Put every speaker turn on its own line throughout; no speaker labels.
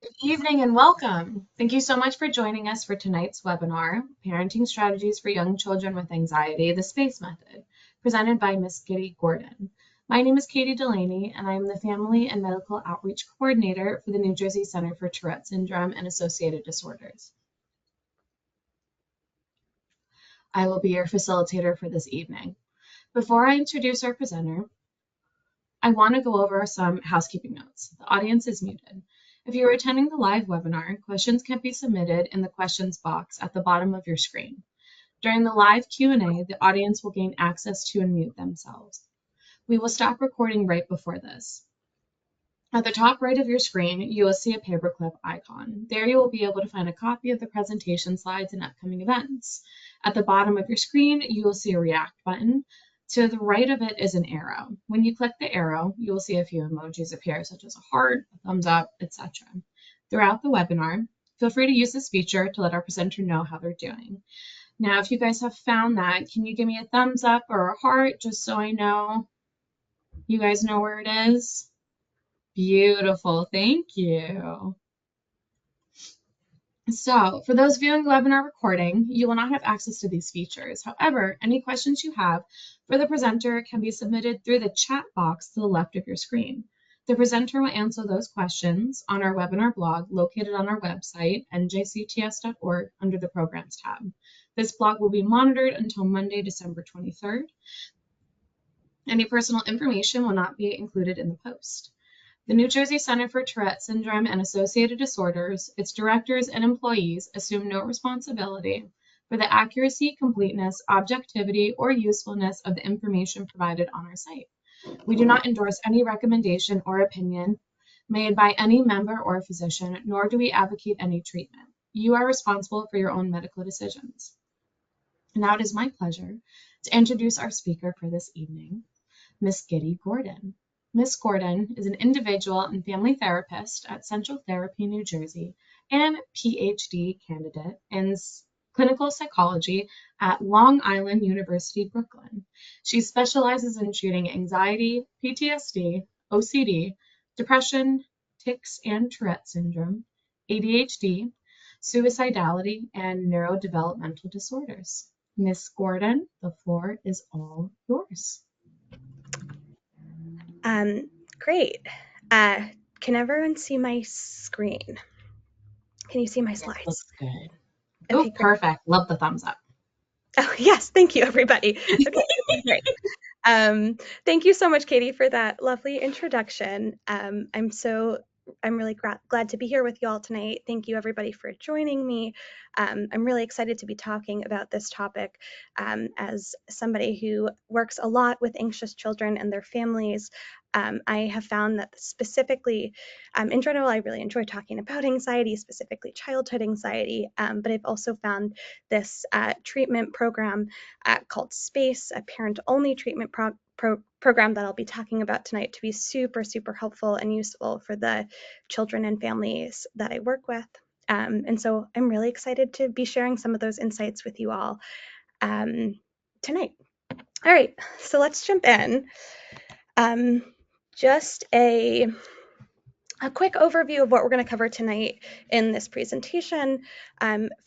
Good evening and welcome. Thank you so much for joining us for tonight's webinar, Parenting Strategies for Young Children with Anxiety, the SPACE Method, presented by Ms. Gitty Gordon. My name is Katie Delaney, and I am the Family and Medical Outreach Coordinator for the New Jersey Center for Tourette Syndrome and Associated Disorders. I will be your facilitator for this evening. Before I introduce our presenter, I want to go over some housekeeping notes. The audience is muted. If you are attending the live webinar, questions can be submitted in the questions box at the bottom of your screen. During the live Q&A, the audience will gain access to unmute themselves. We will stop recording right before this. At the top right of your screen, you will see a paperclip icon. There you will be able to find a copy of the presentation slides and upcoming events. At the bottom of your screen, you will see a React button. To the right of it is an arrow. When you click the arrow, you will see a few emojis appear, such as a heart, a thumbs up, etc. Throughout the webinar, feel free to use this feature to let our presenter know how they're doing. Now, if you guys have found that, can you give me a thumbs up or a heart just so I know you guys know where it is? Beautiful, thank you. So for those viewing the webinar recording, you will not have access to these features. However, any questions you have for the presenter can be submitted through the chat box to the left of your screen. The presenter will answer those questions on our webinar blog located on our website, njcts.org, under the Programs tab. This blog will be monitored until Monday, December 23rd. Any personal information will not be included in the post. The New Jersey Center for Tourette Syndrome and Associated Disorders, its directors and employees assume no responsibility for the accuracy, completeness, objectivity, or usefulness of the information provided on our site. We do not endorse any recommendation or opinion made by any member or physician, nor do we advocate any treatment. You are responsible for your own medical decisions. Now it is my pleasure to introduce our speaker for this evening, Ms. Gitty Gordon. Ms. Gordon is an individual and family therapist at Central Therapy, New Jersey, and PhD candidate in clinical psychology at Long Island University, Brooklyn. She specializes in treating anxiety, PTSD, OCD, depression, tics and Tourette syndrome, ADHD, suicidality, and neurodevelopmental disorders. Ms. Gordon, the floor is all yours.
Great. Can everyone see my screen? Can you see my slides?
It looks good. Okay, oh, perfect. Love the thumbs up.
Oh, yes. Thank you, everybody. Okay, great. Thank you so much, Katie, for that lovely introduction. I'm really glad to be here with you all tonight. Thank you, everybody, for joining me. I'm really excited to be talking about this topic as somebody who works a lot with anxious children and their families. I have found that specifically, in general, I really enjoy talking about anxiety, specifically childhood anxiety, but I've also found this treatment program called SPACE, a parent-only treatment program that I'll be talking about tonight, to be super, super helpful and useful for the children and families that I work with. And so I'm really excited to be sharing some of those insights with you all tonight. All right, so let's jump in. Just a quick overview of what we're going to cover tonight in this presentation.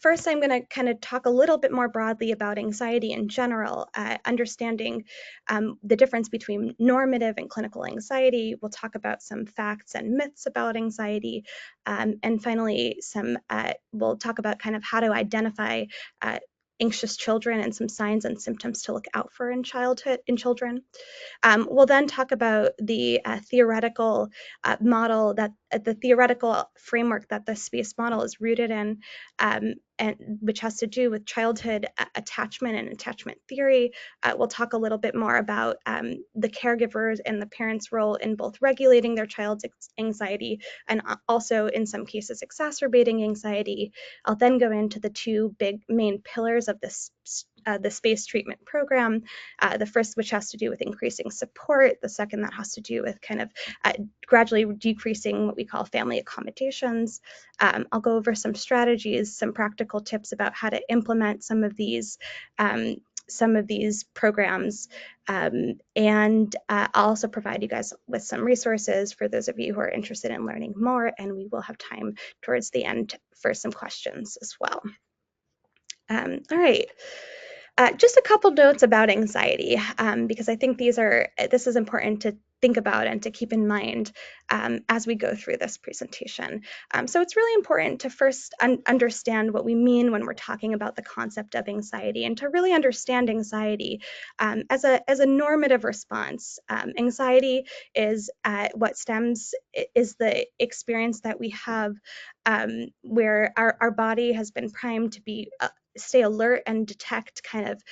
First, I'm going to kind of talk a little bit more broadly about anxiety in general, understanding the difference between normative and clinical anxiety. We'll talk about some facts and myths about anxiety. And finally, we'll talk about kind of how to identify anxious children and some signs and symptoms to look out for in children. We'll then talk about the theoretical model, that the theoretical framework that the SPACE model is rooted in, and which has to do with childhood attachment and attachment theory. We'll talk a little bit more about the caregivers and the parents' role in both regulating their child's anxiety and also, in some cases, exacerbating anxiety. I'll then go into the two big main pillars of this the SPACE treatment program. The first, which has to do with increasing support. The second, that has to do with kind of gradually decreasing what we call family accommodations. I'll go over some strategies, some practical tips about how to implement some of these some of these programs, and I'll also provide you guys with some resources for those of you who are interested in learning more, and we will have time towards the end for some questions as well. All right. Just a couple notes about anxiety, because I think this is important to think about and to keep in mind as we go through this presentation. So it's really important to first understand what we mean when we're talking about the concept of anxiety, and to really understand anxiety as a normative response. Anxiety is is the experience that we have where our body has been primed to stay alert and detect kind of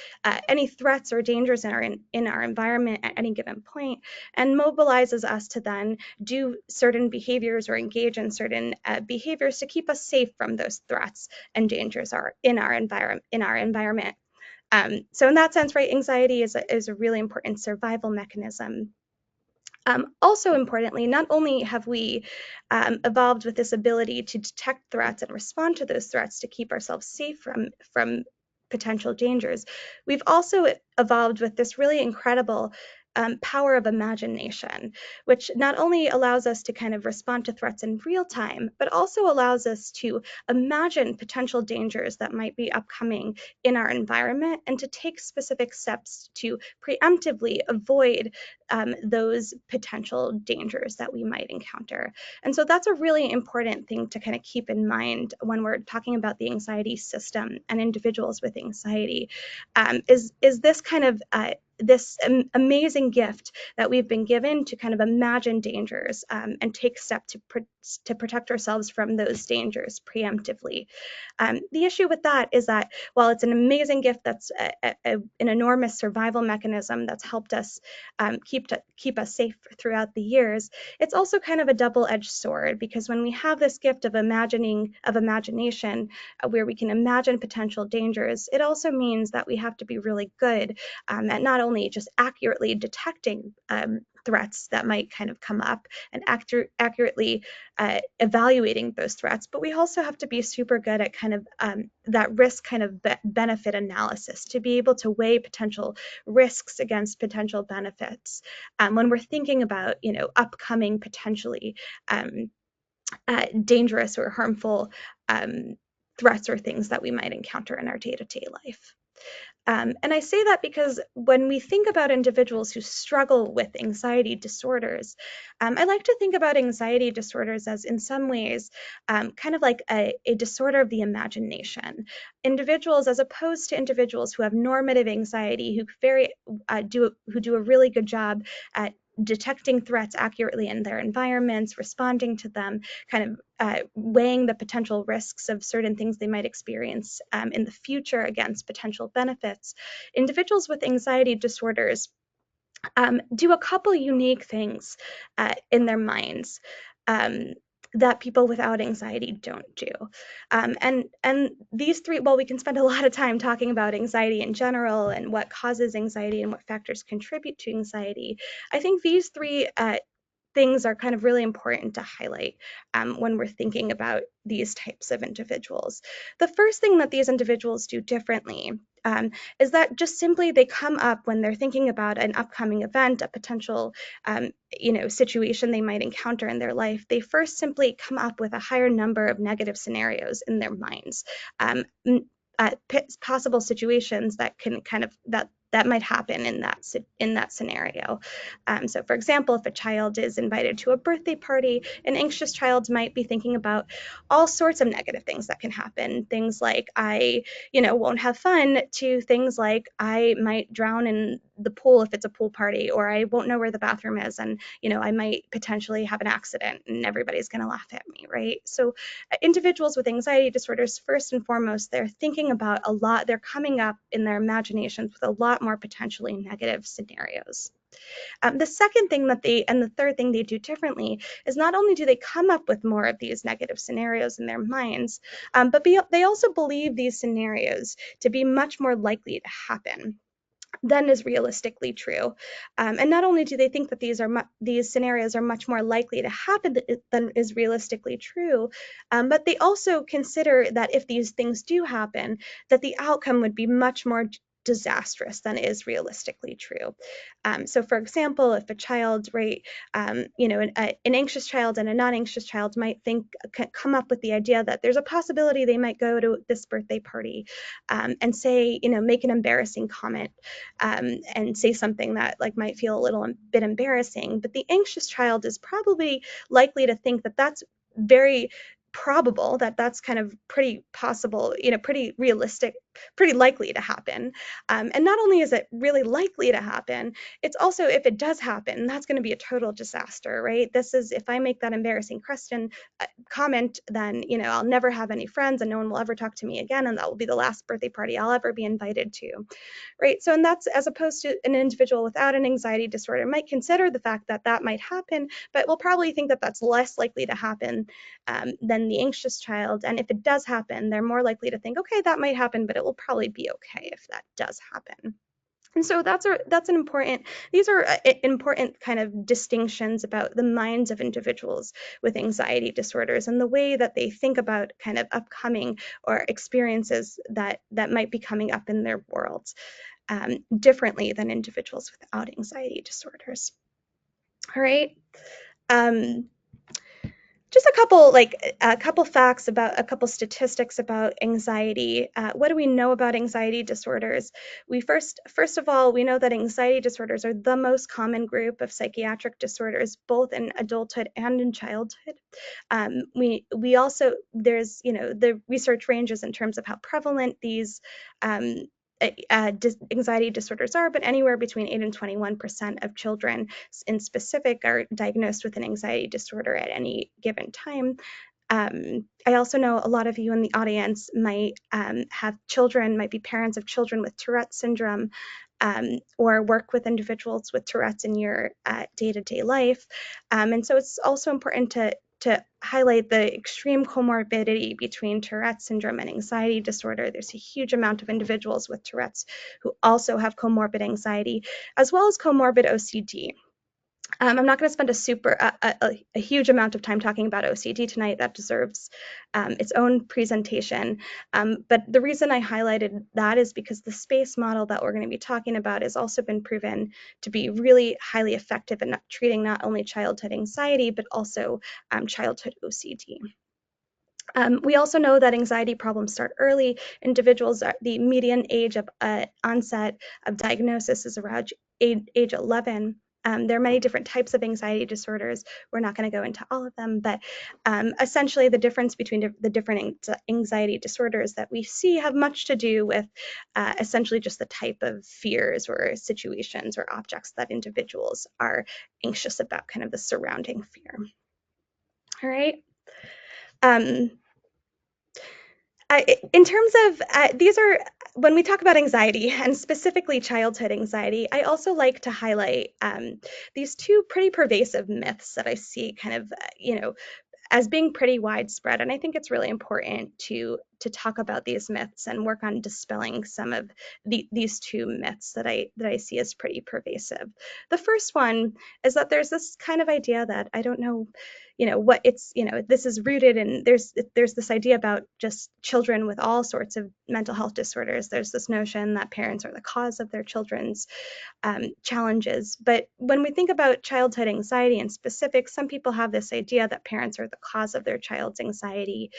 any threats or dangers in our environment at any given point, and mobilizes us to then do certain behaviors or engage in certain behaviors to keep us safe from those threats and dangers in our environment. So in that sense, right, anxiety is a really important survival mechanism. Also importantly, not only have we evolved with this ability to detect threats and respond to those threats to keep ourselves safe from potential dangers, we've also evolved with this really incredible power of imagination, which not only allows us to kind of respond to threats in real time, but also allows us to imagine potential dangers that might be upcoming in our environment, and to take specific steps to preemptively avoid those potential dangers that we might encounter. And so that's a really important thing to kind of keep in mind when we're talking about the anxiety system and individuals with anxiety, is this kind of this amazing gift that we've been given to kind of imagine dangers and take steps to protect ourselves from those dangers preemptively. The issue with that is that while it's an amazing gift that's an enormous survival mechanism that's helped us keep us safe throughout the years, it's also kind of a double-edged sword, because when we have this gift of imagination, where we can imagine potential dangers, it also means that we have to be really good at not only just accurately detecting threats that might kind of come up and accurately evaluating those threats, but we also have to be super good at kind of that risk kind of benefit analysis, to be able to weigh potential risks against potential benefits when we're thinking about, upcoming potentially dangerous or harmful threats or things that we might encounter in our day-to-day life. And I say that because when we think about individuals who struggle with anxiety disorders, I like to think about anxiety disorders as, in some ways, kind of like a disorder of the imagination. Individuals, as opposed to individuals who have normative anxiety, who do a really good job at detecting threats accurately in their environments, responding to them, kind of weighing the potential risks of certain things they might experience in the future against potential benefits. Individuals with anxiety disorders do a couple unique things in their minds that people without anxiety don't do. And these three, well, we can spend a lot of time talking about anxiety in general and what causes anxiety and what factors contribute to anxiety. I think these three things are kind of really important to highlight when we're thinking about these types of individuals. The first thing that these individuals do differently is that just simply they come up when they're thinking about an upcoming event, a potential situation they might encounter in their life. They first simply come up with a higher number of negative scenarios in their minds, possible situations that can kind of that might happen in that scenario. So for example, if a child is invited to a birthday party, an anxious child might be thinking about all sorts of negative things that can happen. Things like I won't have fun, to things like I might drown in the pool if it's a pool party, or I won't know where the bathroom is, and I might potentially have an accident and everybody's going to laugh at me, right? So individuals with anxiety disorders, first and foremost, they're thinking about a lot, they're coming up in their imaginations with a lot more potentially negative scenarios. The second thing and the third thing they do differently is not only do they come up with more of these negative scenarios in their minds, but they also believe these scenarios to be much more likely to happen than is realistically true. And not only do they think that these scenarios are much more likely to happen than is realistically true, but they also consider that if these things do happen, that the outcome would be much more disastrous than is realistically true. So for example, if a child, right, an anxious child and a non-anxious child might come up with the idea that there's a possibility they might go to this birthday party and say, make an embarrassing comment and say something that like might feel a little bit embarrassing. But the anxious child is probably likely to think that that's very probable, that that's kind of pretty possible, pretty realistic, pretty likely to happen. And not only is it really likely to happen, it's also, if it does happen, that's going to be a total disaster, right? This is, if I make that embarrassing comment, then, I'll never have any friends and no one will ever talk to me again. And that will be the last birthday party I'll ever be invited to, right? So, and that's as opposed to an individual without an anxiety disorder might consider the fact that that might happen, but will probably think that that's less likely to happen than the anxious child. And if it does happen, they're more likely to think, okay, that might happen, but it will probably be okay if that does happen. And so these are important kind of distinctions about the minds of individuals with anxiety disorders and the way that they think about kind of upcoming or experiences that might be coming up in their worlds differently than individuals without anxiety disorders. All right. Just a couple facts about, a couple statistics about anxiety. What do we know about anxiety disorders? First of all, we know that anxiety disorders are the most common group of psychiatric disorders, both in adulthood and in childhood. We also, there's, the research ranges in terms of how prevalent these anxiety disorders are, but anywhere between 8 and 21% of children in specific are diagnosed with an anxiety disorder at any given time. I also know a lot of you in the audience might have children, might be parents of children with Tourette's syndrome, or work with individuals with Tourette's in your day-to-day life. And so it's also important to highlight the extreme comorbidity between Tourette's syndrome and anxiety disorder. There's a huge amount of individuals with Tourette's who also have comorbid anxiety, as well as comorbid OCD. I'm not going to spend a huge amount of time talking about OCD tonight. That deserves its own presentation. But the reason I highlighted that is because the space model that we're going to be talking about has also been proven to be really highly effective in treating not only childhood anxiety, but also childhood OCD. We also know that anxiety problems start early. Individuals, the median age of onset of diagnosis is around age 11. There are many different types of anxiety disorders. We're not going to go into all of them, but essentially the difference between the different anxiety disorders that we see have much to do with essentially just the type of fears or situations or objects that individuals are anxious about, kind of the surrounding fear. All right. In terms of these are, when we talk about anxiety and specifically childhood anxiety, I also like to highlight these two pretty pervasive myths that I see kind of, as being pretty widespread. And I think it's really important to talk about these myths and work on dispelling some of these two myths that I see as pretty pervasive. The first one is that there's this kind of idea that I don't know, what it's, this is rooted in, there's this idea about just children with all sorts of mental health disorders. There's this notion that parents are the cause of their children's challenges. But when we think about childhood anxiety in specific, some people have this idea that parents are the cause of their child's anxiety.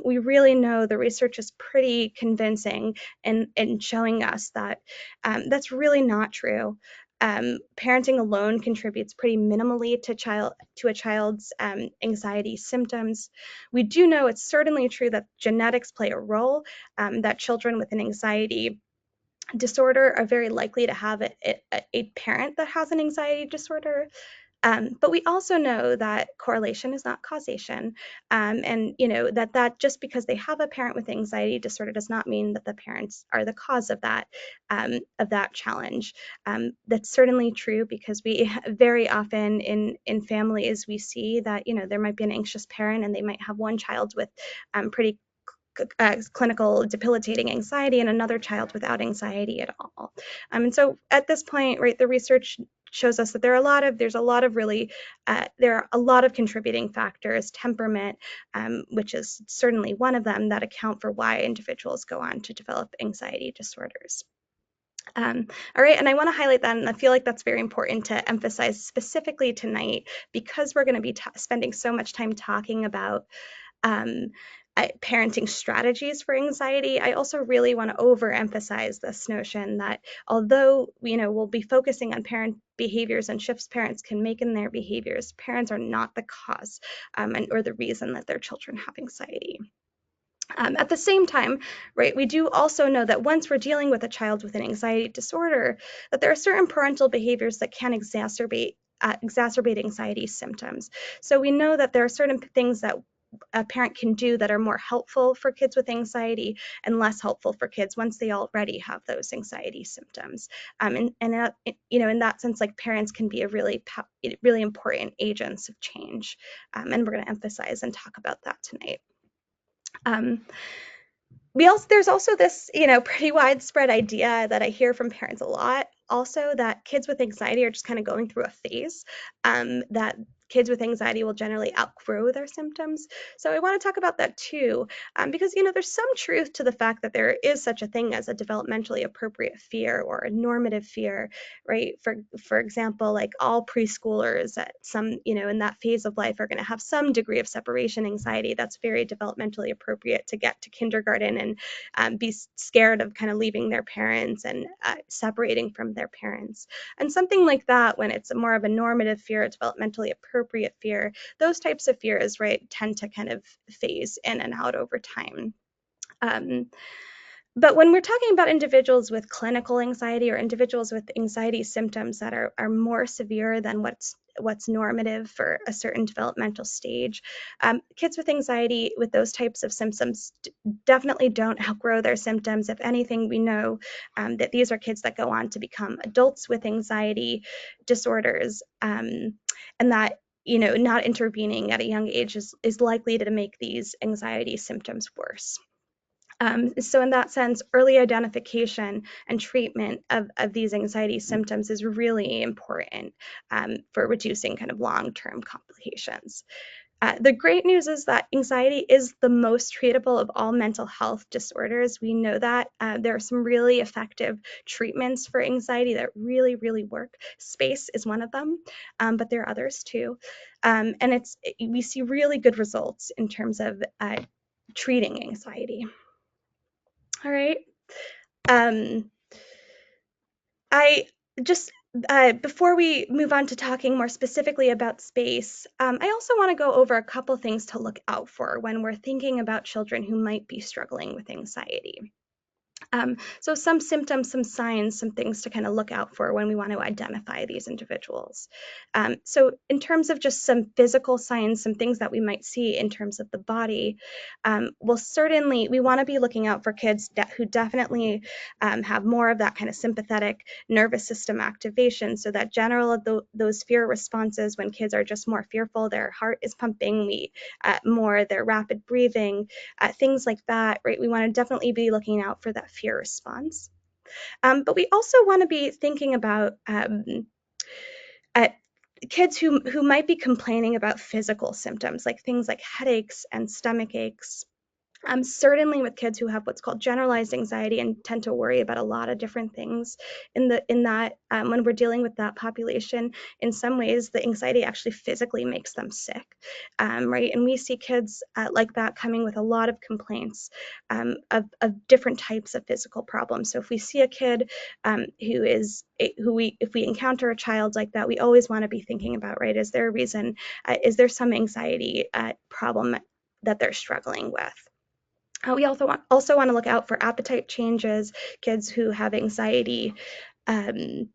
We really know the research is pretty convincing in showing us that that's really not true. Parenting alone contributes pretty minimally to a child's anxiety symptoms. We do know it's certainly true that genetics play a role, that children with an anxiety disorder are very likely to have a parent that has an anxiety disorder. But we also know that correlation is not causation, and that just because they have a parent with anxiety disorder does not mean that the parents are the cause of that challenge. That's certainly true because we very often in families we see that there might be an anxious parent and they might have one child with pretty clinical debilitating anxiety and another child without anxiety at all. And so at this point, right, the research shows us that there are a lot of contributing factors, temperament, which is certainly one of them, that account for why individuals go on to develop anxiety disorders. All right, and I want to highlight that, and I feel like that's very important to emphasize specifically tonight because we're going to be spending so much time talking about um, parenting strategies for anxiety. I also really want to overemphasize this notion that although we'll be focusing on parent behaviors and shifts parents can make in their behaviors, parents are not the cause or the reason that their children have anxiety. At the same time, right, we do also know that once we're dealing with a child with an anxiety disorder, that there are certain parental behaviors that can exacerbate anxiety symptoms. So we know that there are certain things that a parent can do that are more helpful for kids with anxiety and less helpful for kids once they already have those anxiety symptoms. In that sense, like parents can be a really important agents of change, and we're going to emphasize and talk about that tonight. There's also this, pretty widespread idea that I hear from parents a lot also that kids with anxiety are just kind of going through a phase, that kids with anxiety will generally outgrow their symptoms. So I want to talk about that too, because, there's some truth to the fact that there is such a thing as a developmentally appropriate fear or a normative fear, right? For example, like all preschoolers at some, in that phase of life are going to have some degree of separation anxiety that's very developmentally appropriate to get to kindergarten and be scared of kind of leaving their parents and separating from their parents. And something like that, when it's more of a normative fear, a developmentally appropriate fear, those types of fears, right, tend to kind of phase in and out over time. But when we're talking about individuals with clinical anxiety or individuals with anxiety symptoms that are more severe than what's normative for a certain developmental stage, kids with anxiety with those types of symptoms definitely don't outgrow their symptoms. If anything, we know that these are kids that go on to become adults with anxiety disorders, and that not intervening at a young age is likely to make these anxiety symptoms worse. So in that sense, early identification and treatment of these anxiety symptoms is really important for reducing kind of long-term complications. The great news is that anxiety is the most treatable of all mental health disorders. We know that there are some really effective treatments for anxiety that really, really work. Space is one of them, but there are others too. And we see really good results in terms of treating anxiety. All right. Um, I just before we move on to talking more specifically about space, I also want to go over a couple things to look out for when we're thinking about children who might be struggling with anxiety. So some symptoms, some signs, some things to kind of look out for when we want to identify these individuals. So in terms of just some physical signs, some things that we might see in terms of the body, certainly we want to be looking out for kids who definitely have more of that kind of sympathetic nervous system activation. So that those fear responses when kids are just more fearful, their heart is pumping more, their rapid breathing, things like that, right? We want to definitely be looking out for that fear response. But we also want to be thinking about kids who might be complaining about physical symptoms, like things like headaches and stomach aches. Certainly with kids who have what's called generalized anxiety and tend to worry about a lot of different things when we're dealing with that population, in some ways the anxiety actually physically makes them sick, right? And we see kids like that coming with a lot of complaints of different types of physical problems. So if we see a kid if we encounter a child like that, we always want to be thinking about, right, is there a reason, is there some anxiety problem that they're struggling with? We also want to look out for appetite changes, kids who have anxiety. Um,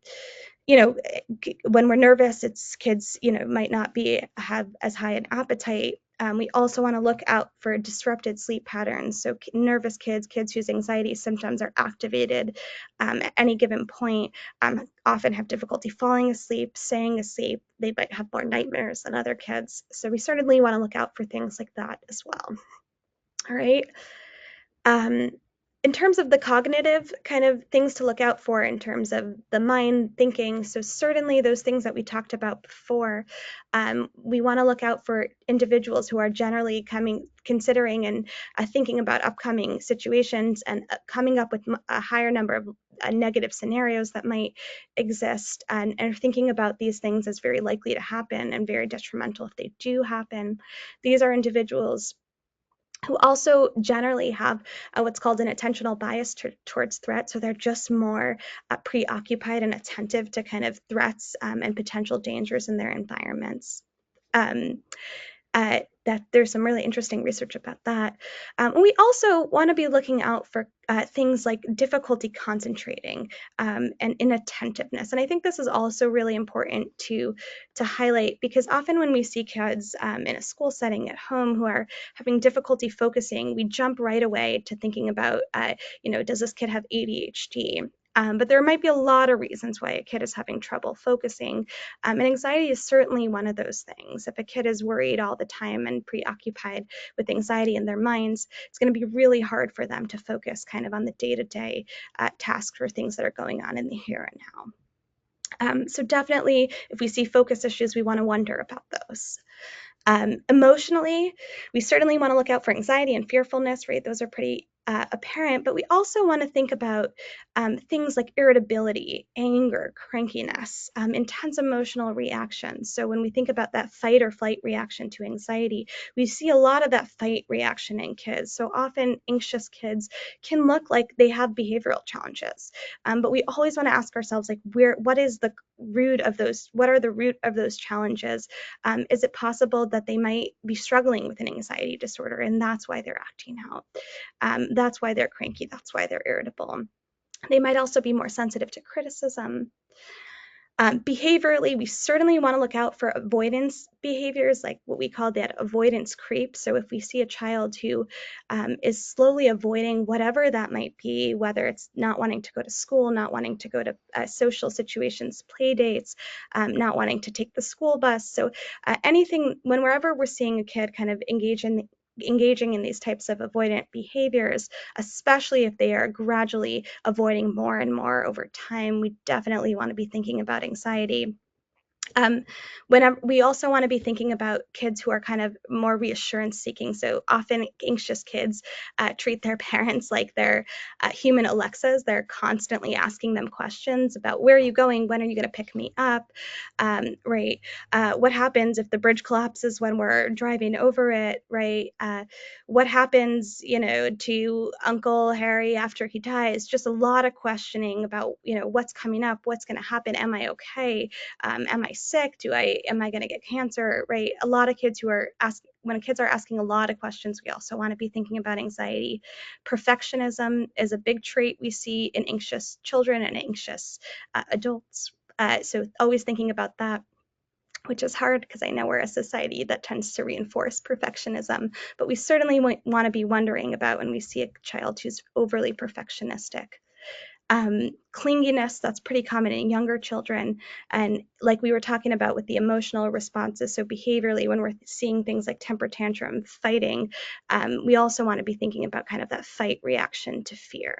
when we're nervous, it's kids, might not have as high an appetite. We also want to look out for disrupted sleep patterns. So nervous kids whose anxiety symptoms are activated at any given point, often have difficulty falling asleep, staying asleep. They might have more nightmares than other kids. So we certainly want to look out for things like that as well. All right. Um, in terms of the cognitive kind of things to look out for in terms of the mind thinking, so certainly those things that we talked about before, we want to look out for individuals who are generally considering and thinking about upcoming situations and coming up with a higher number of negative scenarios that might exist, and are thinking about these things as very likely to happen and very detrimental if they do happen. These are individuals who also generally have what's called an attentional bias towards threat. So they're just more preoccupied and attentive to kind of threats and potential dangers in their environments. Um, that there's some really interesting research about that. We also want to be looking out for things like difficulty concentrating and inattentiveness. And I think this is also really important to highlight, because often when we see kids in a school setting at home who are having difficulty focusing, we jump right away to thinking about, does this kid have ADHD? But there might be a lot of reasons why a kid is having trouble focusing. And anxiety is certainly one of those things. If a kid is worried all the time and preoccupied with anxiety in their minds, it's going to be really hard for them to focus kind of on the day-to-day tasks or things that are going on in the here and now. So definitely, if we see focus issues, we want to wonder about those. Emotionally, we certainly want to look out for anxiety and fearfulness, right? Those are pretty apparent, but we also want to think about things like irritability, anger, crankiness, intense emotional reactions. So when we think about that fight or flight reaction to anxiety, we see a lot of that fight reaction in kids. So often anxious kids can look like they have behavioral challenges, but we always want to ask ourselves, like, what is the root of those? What are the root of those challenges? Is it possible that they might be struggling with an anxiety disorder, and that's why they're acting out? That's why they're cranky. That's why they're irritable. They might also be more sensitive to criticism. Behaviorally, we certainly want to look out for avoidance behaviors, like what we call that avoidance creep. So if we see a child who is slowly avoiding whatever that might be, whether it's not wanting to go to school, not wanting to go to social situations, play dates, not wanting to take the school bus. So anything, whenever we're seeing a kid kind of engaging in these types of avoidant behaviors, especially if they are gradually avoiding more and more over time, we definitely want to be thinking about anxiety. Whenever we also want to be thinking about kids who are kind of more reassurance seeking. So often anxious kids treat their parents like they're human Alexas. They're constantly asking them questions about, where are you going? When are you going to pick me up? Right? What happens if the bridge collapses when we're driving over it? Right? What happens, to Uncle Harry after he dies? Just a lot of questioning about, what's coming up, what's going to happen, am I okay? Am I sick? Am I going to get cancer? Right? A lot of kids when kids are asking a lot of questions, we also want to be thinking about anxiety. Perfectionism is a big trait we see in anxious children and anxious adults. So always thinking about that, which is hard because I know we're a society that tends to reinforce perfectionism, but we certainly want to be wondering about when we see a child who's overly perfectionistic. Clinginess, that's pretty common in younger children. And like we were talking about with the emotional responses, so behaviorally, when we're seeing things like temper tantrum, fighting, we also want to be thinking about kind of that fight reaction to fear.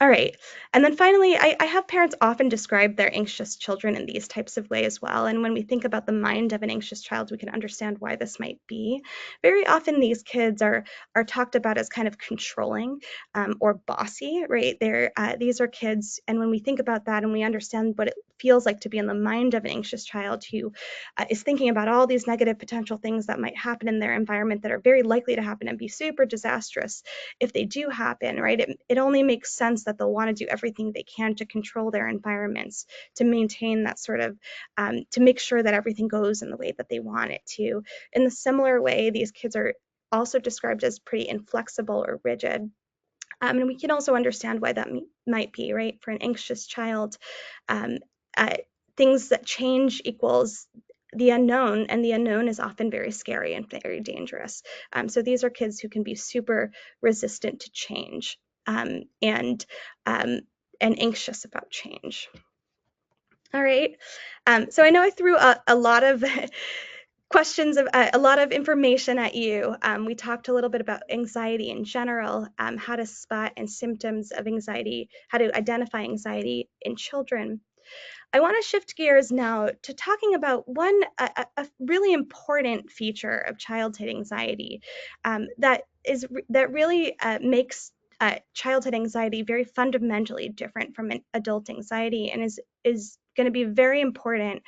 All right. And then finally, I have parents often describe their anxious children in these types of ways as well. And when we think about the mind of an anxious child, we can understand why this might be. Very often, these kids are talked about as kind of controlling or bossy, right? These are kids, and when we think about that and we understand what it feels like to be in the mind of an anxious child who is thinking about all these negative potential things that might happen in their environment that are very likely to happen and be super disastrous if they do happen, right? It only makes sense that they'll want to do everything they can to control their environments, to maintain that sort of, to make sure that everything goes in the way that they want it to. In the similar way, these kids are also described as pretty inflexible or rigid. And we can also understand why that might be, right? For an anxious child, um, uh, things that change equals the unknown, and the unknown is often very scary and very dangerous. So these are kids who can be super resistant to change and anxious about change. All right. So I know I threw a lot of questions of a lot of information at you. We talked a little bit about anxiety in general, how to spot and symptoms of anxiety, how to identify anxiety in children. I want to shift gears now to talking about a really important feature of childhood anxiety that really makes childhood anxiety very fundamentally different from an adult anxiety, and is going to be very important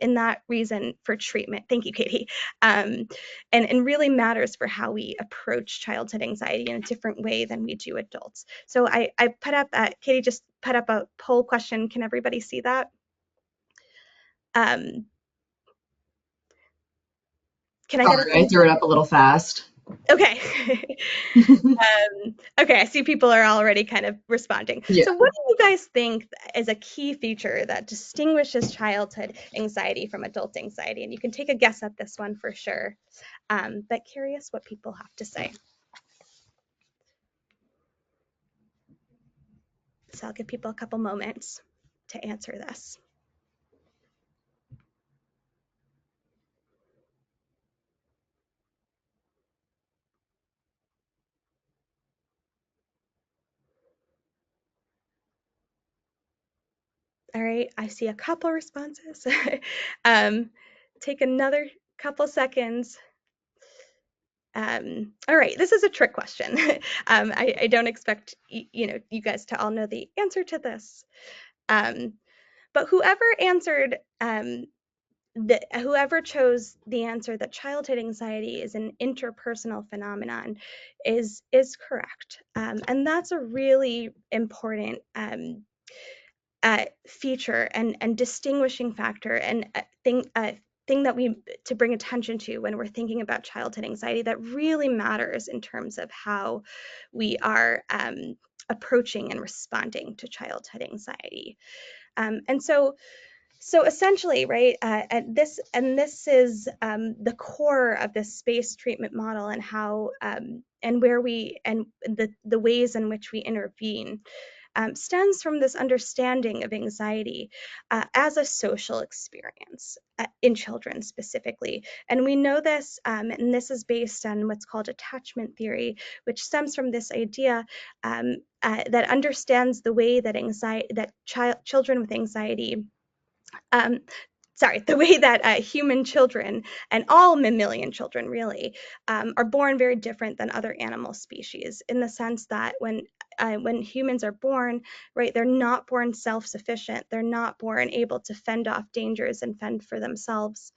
in that reason for treatment. Thank you, Katie. And really matters for how we approach childhood anxiety in a different way than we do adults. So I put up, Katie just put up a poll question. Can everybody see that? Can I get a
Sorry, I
thumbs
threw it
up?
up a little fast.
Okay. Okay, I see people are already kind of responding.
Yeah.
So what do you guys think is a key feature that distinguishes childhood anxiety from adult anxiety? And you can take a guess at this one for sure, but curious what people have to say. So I'll give people a couple moments to answer this. All right, I see a couple responses. Take another couple seconds. All right, this is a trick question. I don't expect you guys to all know the answer to this. But whoever answered whoever chose the answer that childhood anxiety is an interpersonal phenomenon is correct, and that's a really important feature and distinguishing factor and thing that we to bring attention to when we're thinking about childhood anxiety that really matters in terms of how we are approaching and responding to childhood anxiety. And so essentially, right, this is the core of this space treatment model and how and where we and the ways in which we intervene stems from this understanding of anxiety as a social experience in children specifically. And we know this, and this is based on what's called attachment theory, which stems from this idea that understands the way that children with anxiety um, the way that human children and all mammalian children really are born very different than other animal species in the sense that when humans are born, right, they're not born self-sufficient. They're not born able to fend off dangers and fend for themselves,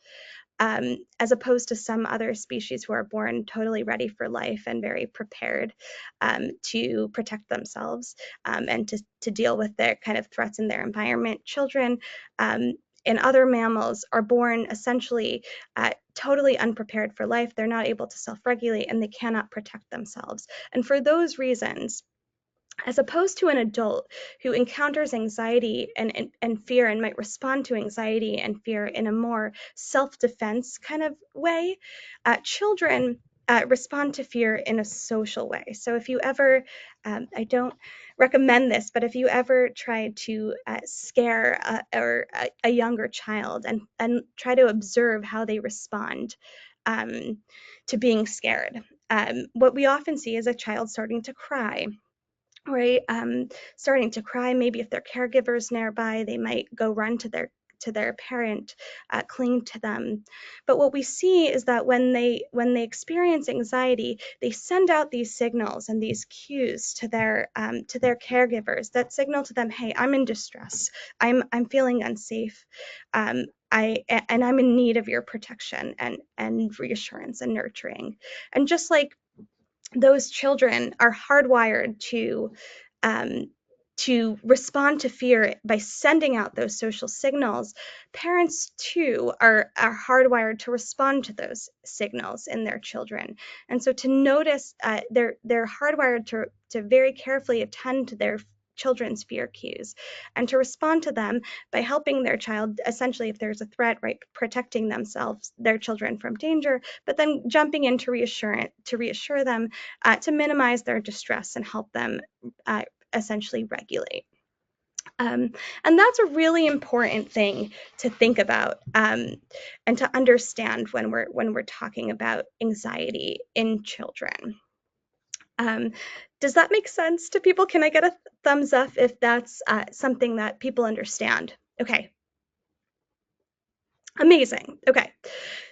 as opposed to some other species who are born totally ready for life and very prepared to protect themselves and to deal with their kind of threats in their environment. Children and other mammals are born essentially totally unprepared for life. They're not able to self-regulate and they cannot protect themselves. And for those reasons, as opposed to an adult who encounters anxiety and fear and might respond to anxiety and fear in a more self-defense kind of way, children respond to fear in a social way. So if you ever, I don't recommend this, but if you ever try to scare a younger child and try to observe how they respond to being scared, what we often see is a child starting to cry, right? Starting to cry. Maybe if their caregiver's nearby, they might go run to their parent, cling to them. But what we see is that when they experience anxiety, they send out these signals and these cues to their caregivers that signal to them, hey, I'm in distress. I'm feeling unsafe. And I'm in need of your protection and reassurance and nurturing. And just like those children are hardwired to respond to fear by sending out those social signals, parents too are hardwired to respond to those signals in their children. And so to notice, they're hardwired to very carefully attend to their children's fear cues and to respond to them by helping their child, essentially if there's a threat, right, protecting themselves, their children from danger, but then jumping in to reassure them, to minimize their distress and help them essentially regulate. And that's a really important thing to think about and to understand when we're talking about anxiety in children. Does that make sense to people? Can I get a thumbs up if that's something that people understand? Okay. Amazing. Okay.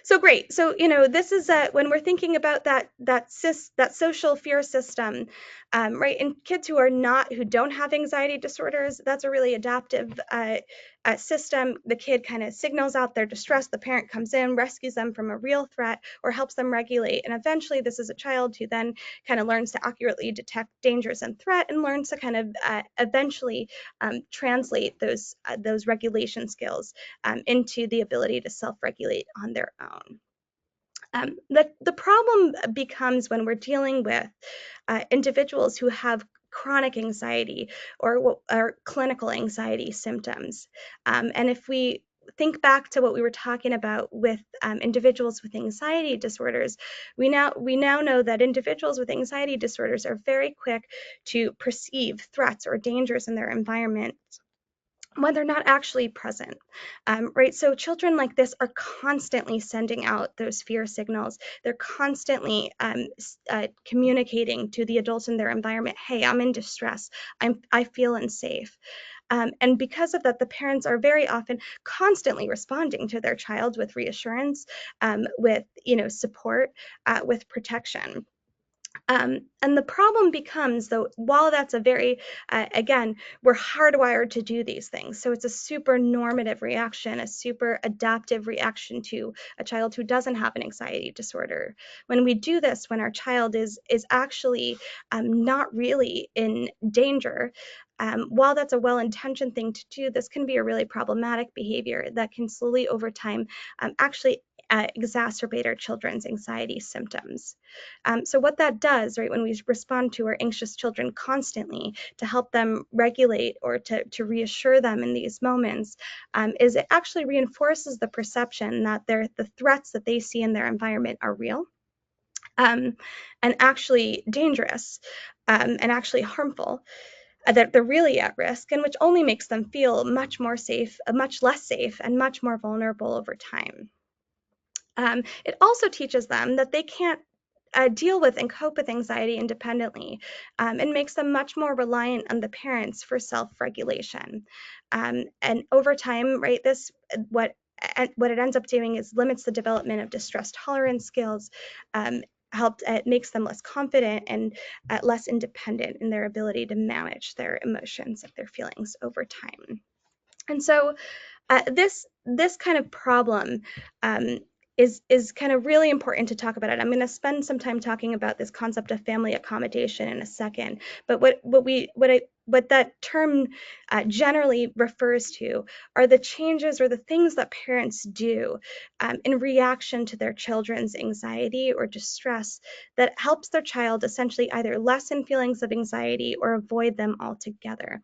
So great. So, this is when we're thinking about that social fear system, right? In kids who don't have anxiety disorders, that's a really adaptive system. The kid kind of signals out their distress. The parent comes in, rescues them from a real threat, or helps them regulate. And eventually, this is a child who then kind of learns to accurately detect dangers and threat, and learns to kind of eventually translate those regulation skills into the ability to self-regulate on their own. The problem becomes when we're dealing with individuals who have chronic anxiety or clinical anxiety symptoms. And if we think back to what we were talking about with individuals with anxiety disorders, we now know that individuals with anxiety disorders are very quick to perceive threats or dangers in their environment when they're not actually present, right? So children like this are constantly sending out those fear signals. They're constantly communicating to the adults in their environment, hey, I'm in distress. I feel unsafe. And because of that, the parents are very often constantly responding to their child with reassurance, with support, with protection. And the problem becomes, though, while that's a very, again, we're hardwired to do these things. So it's a super normative reaction, a super adaptive reaction to a child who doesn't have an anxiety disorder. When we do this, when our child is actually not really in danger, while that's a well-intentioned thing to do, this can be a really problematic behavior that can slowly over time actually exacerbate our children's anxiety symptoms. So what that does, right, when we respond to our anxious children constantly to help them regulate or to reassure them in these moments, is it actually reinforces the perception that the threats that they see in their environment are real, and actually dangerous, and actually harmful, that they're really at risk, and which only makes them feel much more safe, much less safe, and much more vulnerable over time. It also teaches them that they can't deal with and cope with anxiety independently, and makes them much more reliant on the parents for self-regulation. And over time, right, what it ends up doing is limits the development of distress tolerance skills, it makes them less confident and less independent in their ability to manage their emotions and their feelings over time. And so this kind of problem is kind of really important to talk about it. I'm going to spend some time talking about this concept of family accommodation in a second. But what that term generally refers to are the changes or the things that parents do in reaction to their children's anxiety or distress that helps their child essentially either lessen feelings of anxiety or avoid them altogether.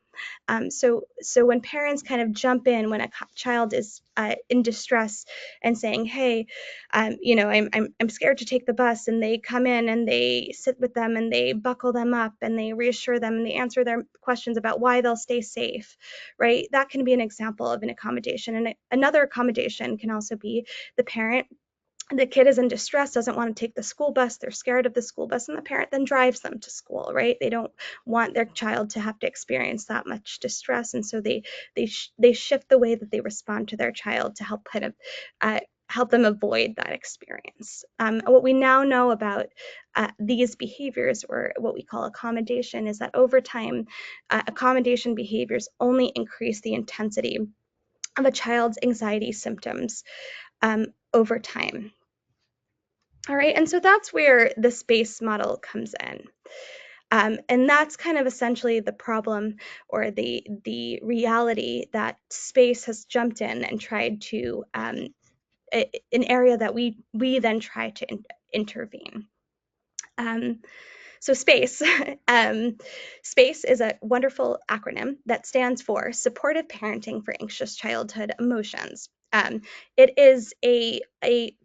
So when parents kind of jump in when a child is in distress and saying, "Hey, I'm scared to take the bus," and they come in and they sit with them and they buckle them up and they reassure them and they answer their questions about why they'll stay safe, right? That can be an example of an accommodation. And another accommodation can also be the kid is in distress, doesn't want to take the school bus, they're scared of the school bus, and the parent then drives them to school, right? They don't want their child to have to experience that much distress, and so they shift the way that they respond to their child to help kind of help them avoid that experience. What we now know about these behaviors, or what we call accommodation, is that over time, accommodation behaviors only increase the intensity of a child's anxiety symptoms over time. All right, and so that's where the space model comes in. And that's kind of essentially the problem or the reality that space has jumped in and tried to, an area that we then try to intervene. So SPACE, SPACE is a wonderful acronym that stands for Supportive Parenting for Anxious Childhood Emotions. It is a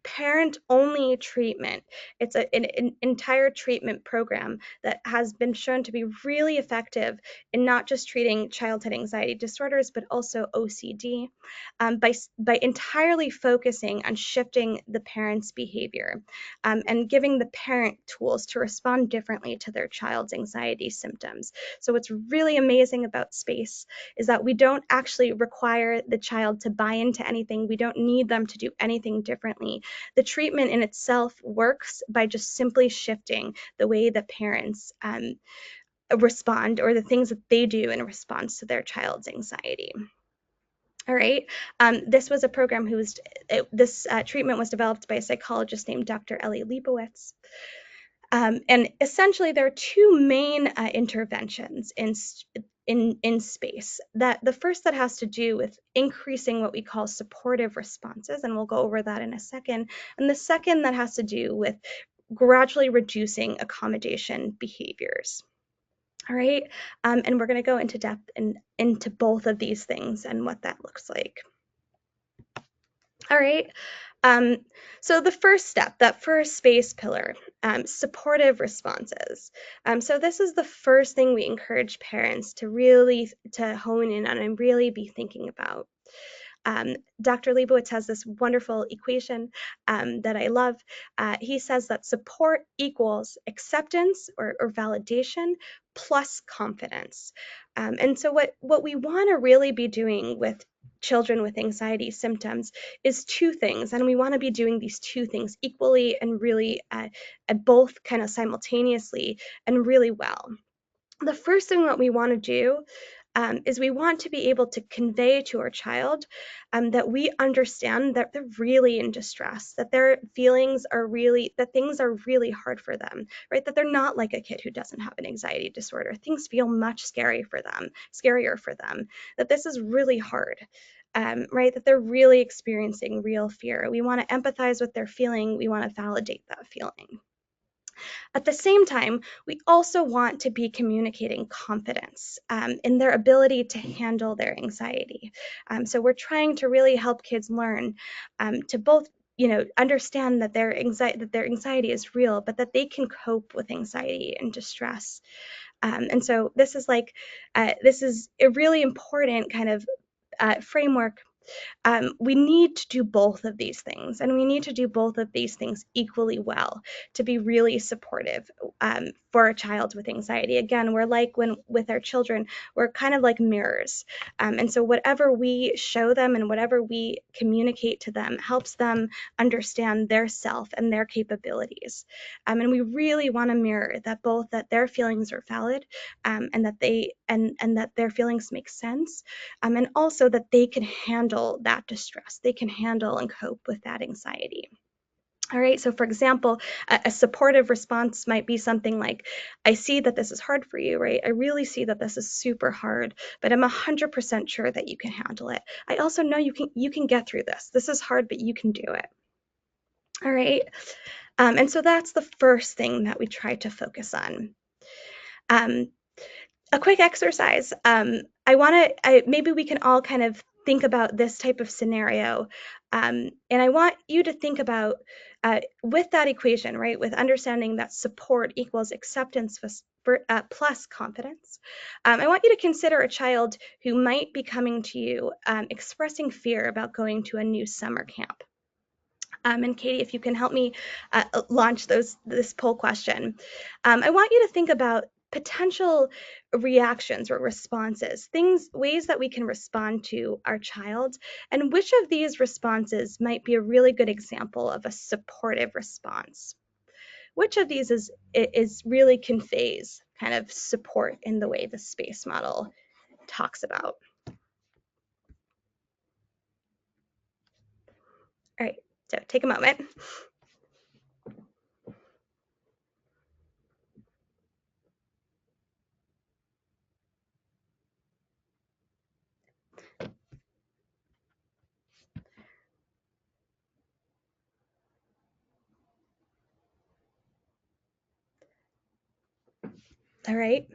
parent-only treatment. It's an entire treatment program that has been shown to be really effective in not just treating childhood anxiety disorders, but also OCD, by entirely focusing on shifting the parent's behavior, and giving the parent tools to respond differently to their child's anxiety symptoms. So what's really amazing about SPACE is that we don't actually require the child to buy into anything anything. We don't need them to do anything differently. The treatment in itself works by just simply shifting the way that parents respond, or the things that they do in response to their child's anxiety. All right. This was a program this treatment was developed by a psychologist named Dr. Ellie Leibowitz. And essentially, there are two main interventions in space. The first that has to do with increasing what we call supportive responses, and we'll go over that in a second. And the second that has to do with gradually reducing accommodation behaviors. All right, and we're going to go into depth into both of these things and what that looks like. All right, so the first step, that first space pillar, supportive responses. So this is the first thing we encourage parents to really hone in on and really be thinking about. Dr. Leibowitz has this wonderful equation that I love. He says that support equals acceptance or validation plus confidence. And so what we want to really be doing with children with anxiety symptoms is two things, and we want to be doing these two things equally and really both kind of simultaneously and really well. The first thing that we want to do is we want to be able to convey to our child that we understand that they're really in distress, that their feelings are really, that things are really hard for them, right? That they're not like a kid who doesn't have an anxiety disorder. Things feel much scarier for them, that this is really hard. Right, that they're really experiencing real fear. We want to empathize with their feeling. We want to validate that feeling. At the same time, we also want to be communicating confidence in their ability to handle their anxiety. So we're trying to really help kids learn to both understand that their anxiety is real, but that they can cope with anxiety and distress. And so this is a really important kind of framework. We need to do both of these things, and we need to do both of these things equally well to be really supportive for a child with anxiety. Again, with our children, we're kind of like mirrors. And so whatever we show them and whatever we communicate to them helps them understand their self and their capabilities. And we really want to mirror that, both that their feelings are valid and that their feelings make sense, and also that they can handle that distress. They can handle and cope with that anxiety. All right, so for example, a supportive response might be something like, I see that this is hard for you, right? I really see that this is super hard, but I'm 100% sure that you can handle it. I also know you can get through this. This is hard, but you can do it. All right, and so that's the first thing that we try to focus on. A quick exercise. Maybe we can all kind of think about this type of scenario. And I want you to think about, with that equation, right, with understanding that support equals acceptance plus confidence. I want you to consider a child who might be coming to you expressing fear about going to a new summer camp. And Katie, if you can help me launch this poll question. I want you to think about potential reactions or responses, ways that we can respond to our child, and which of these responses might be a really good example of a supportive response. Which of these is really conveys kind of support in the way the space model talks about? All right, so take a moment. All right.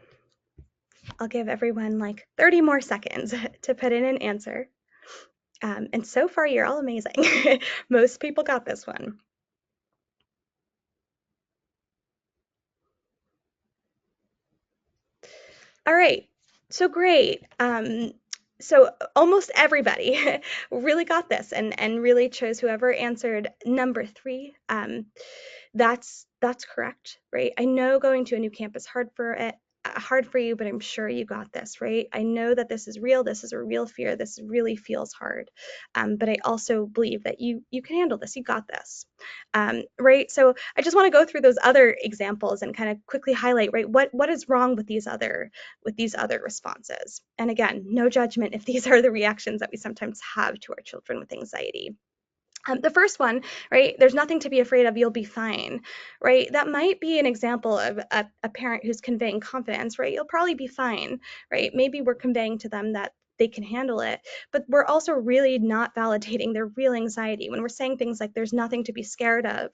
I'll give everyone like 30 more seconds to put in an answer. And so far, you're all amazing. Most people got this one. All right, so great. So almost everybody really got this and really chose whoever answered number 3. That's correct, right? I know going to a new camp is hard for hard for you, but I'm sure you got this, right? I know that this is real. This is a real fear. This really feels hard. But I also believe that you can handle this. You got this. Right? So I just want to go through those other examples and kind of quickly highlight, right, what is wrong with these other responses. And again, no judgment if these are the reactions that we sometimes have to our children with anxiety. The first one, right, there's nothing to be afraid of, you'll be fine, right? That might be an example of a parent who's conveying confidence, right? You'll probably be fine, right? Maybe we're conveying to them that they can handle it, but we're also really not validating their real anxiety when we're saying things like there's nothing to be scared of.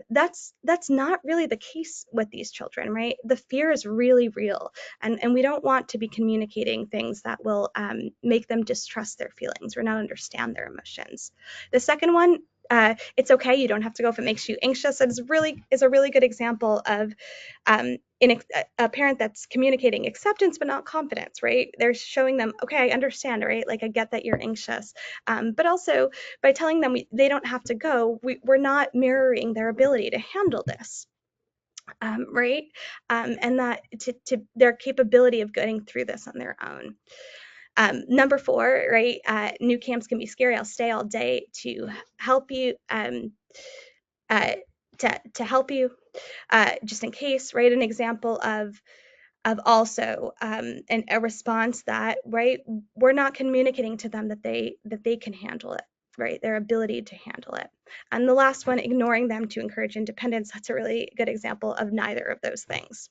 That's not really the case with these children, right? The fear is really real, and we don't want to be communicating things that will make them distrust their feelings or not understand their emotions. The second one, it's okay. You don't have to go if it makes you anxious. It is a really good example of in a parent that's communicating acceptance but not confidence, right? They're showing them, okay, I understand, right? Like I get that you're anxious, but also by telling them they don't have to go, we're not mirroring their ability to handle this. Right? And that to their capability of getting through this on their own. Number 4, right? New camps can be scary. I'll stay all day to help you. Uh, to help you, just in case, right? An example of also a response that, right, we're not communicating to them that they can handle it, right? Their ability to handle it. And the last one, ignoring them to encourage independence. That's a really good example of neither of those things.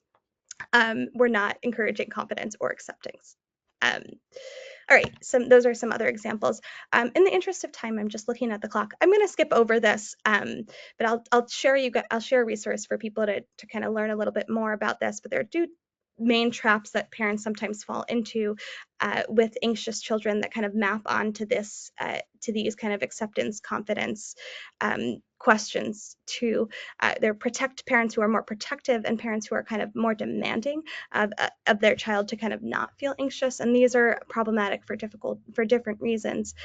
We're not encouraging confidence or acceptance. Um, all right, those are some other examples. In the interest of time, I'm just looking at the clock. I'm going to skip over this, but I'll share a resource for people to kind of learn a little bit more about this. But there are two main traps that parents sometimes fall into with anxious children that kind of map onto this to these kind of acceptance, confidence questions too. They're parents who are more protective and parents who are kind of more demanding of their child to kind of not feel anxious, and these are problematic for different reasons.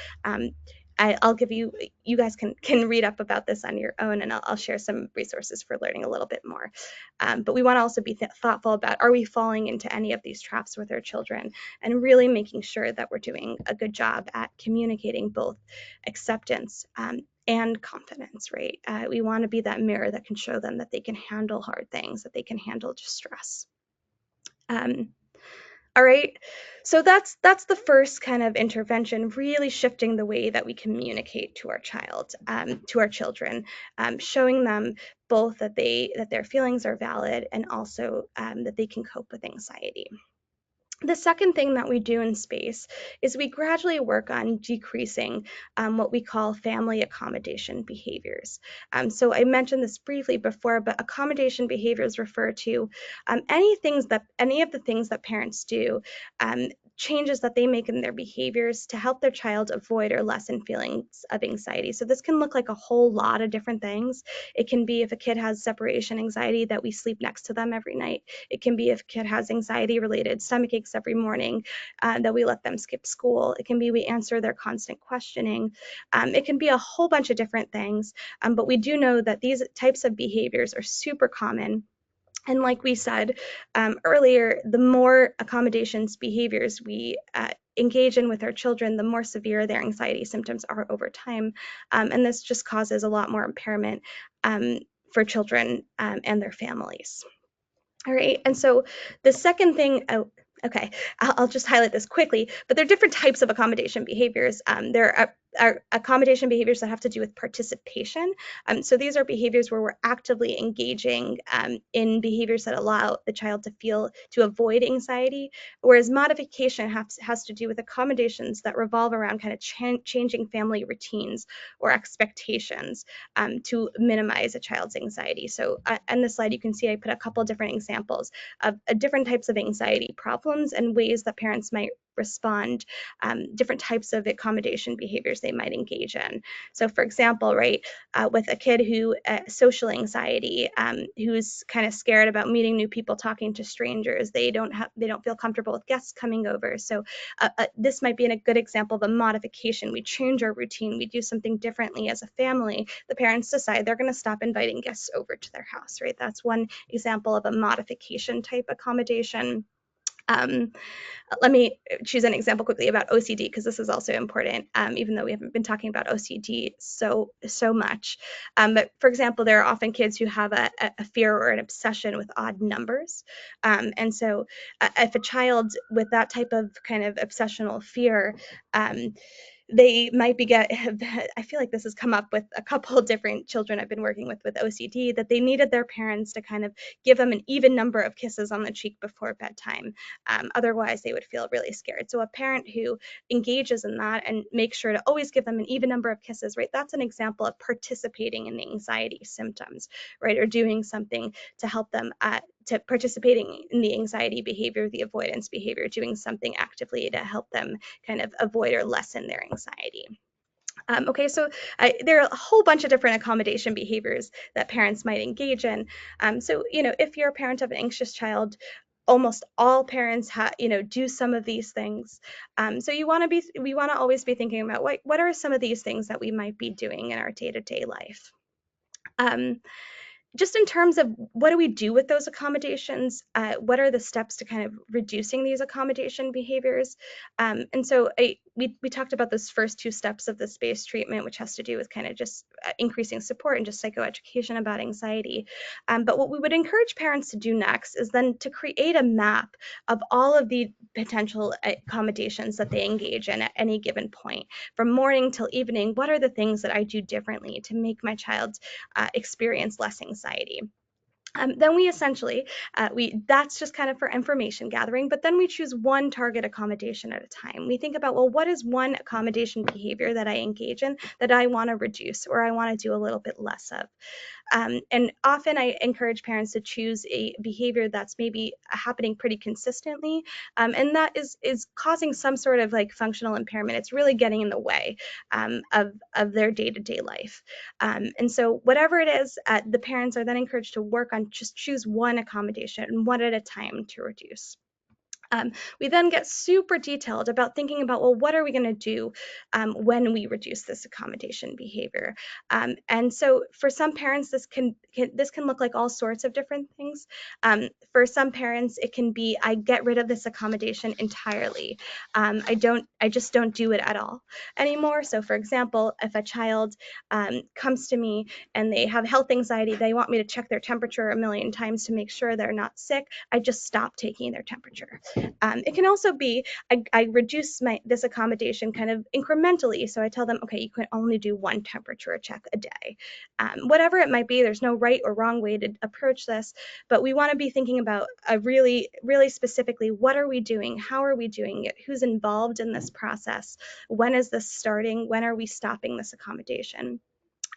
I'll give you guys can read up about this on your own, and I'll share some resources for learning a little bit more. But we want to also be thoughtful about, are we falling into any of these traps with our children, and really making sure that we're doing a good job at communicating both acceptance and confidence, right? We want to be that mirror that can show them that they can handle hard things, that they can handle distress. All right, so that's the first kind of intervention, really shifting the way that we communicate to our children, showing them both that their feelings are valid and also that they can cope with anxiety. The second thing that we do in space is we gradually work on decreasing what we call family accommodation behaviors. So I mentioned this briefly before, but accommodation behaviors refer to any of the things that parents do, changes that they make in their behaviors to help their child avoid or lessen feelings of anxiety. So this can look like a whole lot of different things. It can be if a kid has separation anxiety, that we sleep next to them every night. It can be if a kid has anxiety-related stomach aches every morning, that we let them skip school. It can be we answer their constant questioning. It can be a whole bunch of different things, but we do know that these types of behaviors are super common. And like we said earlier, the more accommodations behaviors we engage in with our children, the more severe their anxiety symptoms are over time. And this just causes a lot more impairment for children and their families. All right, and so the second thing, okay, I'll just highlight this quickly, but there are different types of accommodation behaviors. There are accommodation behaviors that have to do with participation. So these are behaviors where we're actively engaging in behaviors that allow the child to avoid anxiety, whereas modification has to do with accommodations that revolve around kind of changing family routines or expectations to minimize a child's anxiety. So on this slide, you can see I put a couple different examples of different types of anxiety problems and ways that parents might respond, different types of accommodation behaviors they might engage in. So for example, right, with a kid who social anxiety, who's kind of scared about meeting new people, talking to strangers, they don't feel comfortable with guests coming over. So this might be a good example of a modification. We change our routine, we do something differently as a family. The parents decide they're going to stop inviting guests over to their house, right? That's one example of a modification type accommodation. Um, Let me choose an example quickly about OCD, because this is also important, even though we haven't been talking about OCD so much. But for example, there are often kids who have a fear or an obsession with odd numbers. And so if a child with that type of kind of obsessional fear, they might be I feel like this has come up with a couple of different children I've been working with OCD, that they needed their parents to kind of give them an even number of kisses on the cheek before bedtime. Otherwise, they would feel really scared. So a parent who engages in that and makes sure to always give them an even number of kisses, right? That's an example of participating in the anxiety symptoms, right? Or doing something to help them to participating in the anxiety behavior, the avoidance behavior, doing something actively to help them kind of avoid or lessen their anxiety. Okay, so there are a whole bunch of different accommodation behaviors that parents might engage in. So, if you're a parent of an anxious child, almost all parents do some of these things. So we want to always be thinking about what are some of these things that we might be doing in our day-to-day life. Just in terms of what do we do with those accommodations, what are the steps to kind of reducing these accommodation behaviors? And so we talked about those first two steps of the space treatment, which has to do with kind of just increasing support and just psychoeducation about anxiety. But what we would encourage parents to do next is then to create a map of all of the potential accommodations that they engage in at any given point. From morning till evening, what are the things that I do differently to make my child experience less anxiety? Then we essentially, that's just kind of for information gathering, but then we choose one target accommodation at a time. We think about, well, what is one accommodation behavior that I engage in that I want to reduce or I want to do a little bit less of? And often I encourage parents to choose a behavior that's maybe happening pretty consistently, and that is causing some sort of like functional impairment. It's really getting in the way of their day-to-day life. And so whatever it is, the parents are then encouraged to work on just choose one accommodation, one at a time, to reduce. We then get super detailed about thinking about, well, what are we going to do when we reduce this accommodation behavior? And so for some parents, this can look like all sorts of different things. For some parents, it can be, I get rid of this accommodation entirely. I just don't do it at all anymore. So for example, if a child comes to me and they have health anxiety, they want me to check their temperature a million times to make sure they're not sick, I just stop taking their temperature. It can also be, I reduce this accommodation kind of incrementally. So I tell them, okay, you can only do one temperature check a day. Whatever it might be, there's no right or wrong way to approach this, but we want to be thinking about really, really specifically, what are we doing? How are we doing it? Who's involved in this process? When is this starting? When are we stopping this accommodation?